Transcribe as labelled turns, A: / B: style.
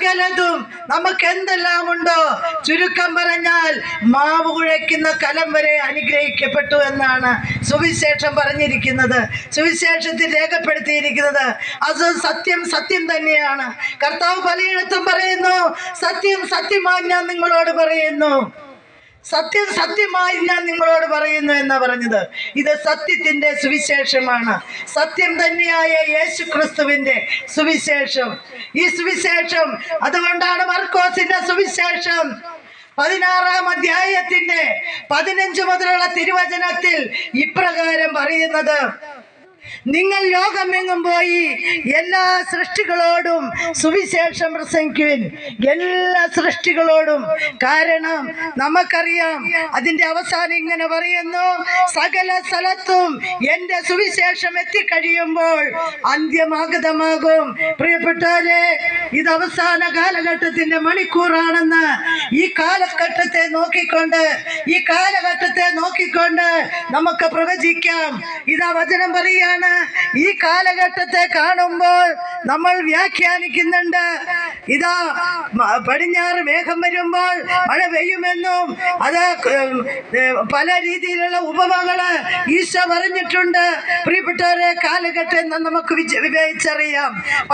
A: സകലതും നമുക്ക് എന്തെല്ലാം ഉണ്ടോ, ചുരുക്കം പറഞ്ഞാൽ മാവ് കുഴയ്ക്കുന്ന കലം വരെ അനുഗ്രഹിക്കപ്പെട്ടു എന്നാണ് സുവിശേഷം പറഞ്ഞിരിക്കുന്നത്, സുവിശേഷത്തിൽ രേഖപ്പെടുത്തിയിരിക്കുന്നത്. അത് സത്യം സത്യം തന്നെയാണ്. കർത്താവ് പലയിടത്തും പറയുന്നു, സത്യം സത്യമായി ഞാൻ നിങ്ങളോട് പറയുന്നു, സത്യം സത്യമായി ഞാൻ നിങ്ങളോട് പറയുന്നു എന്നാ പറഞ്ഞത്. ഇത് സത്യത്തിന്റെ സുവിശേഷമാണ്, സത്യം തന്നെയായ യേശു ക്രിസ്തുവിന്റെ സുവിശേഷം. ഈ സുവിശേഷം അതുകൊണ്ടാണ് മർക്കോസിന്റെ സുവിശേഷം 16-ാം അധ്യായത്തിന്റെ 15 മുതലുള്ള തിരുവചനത്തിൽ ഇപ്രകാരം പറയുന്നത്: നിങ്ങൾ ലോകമെങ്ങും പോയി എല്ലാ സൃഷ്ടികളോടും സുവിശേഷം പ്രസംഗിക്കുവിൻ. എല്ലാ സൃഷ്ടികളോടും. കാരണം നമുക്കറിയാം, അതിന്റെ അവസാനം ഇങ്ങനെ പറയുന്നു, സകല സ്ഥലത്തും എന്റെ സുവിശേഷം എത്തിക്കഴിയുമ്പോൾ അന്ത്യമാഗതമാകും. പ്രിയപ്പെട്ടവരെ, ഇത് അവസാന കാലഘട്ടത്തിന്റെ മണിക്കൂറാണെന്ന് ഈ കാലഘട്ടത്തെ നോക്കിക്കൊണ്ട് നമുക്ക് പ്രവചിക്കാം. ഇതാ വചനം പറയാണ്, ഈ കാലഘട്ടത്തെ കാണുമ്പോൾ നമ്മൾ വ്യാഖ്യാനിക്കുന്നുണ്ട്. ഇതാ പടിഞ്ഞാറ് മേഘം വരുമ്പോൾ മഴ പെയ്യുമെന്നും അത് പല രീതിയിലുള്ള ഉപമകള് ഈശോ പറഞ്ഞിട്ടുണ്ട്. പ്രിയപ്പെട്ടവരെ, കാലഘട്ടം നമുക്ക് വിവേചിച്ചറിയാം.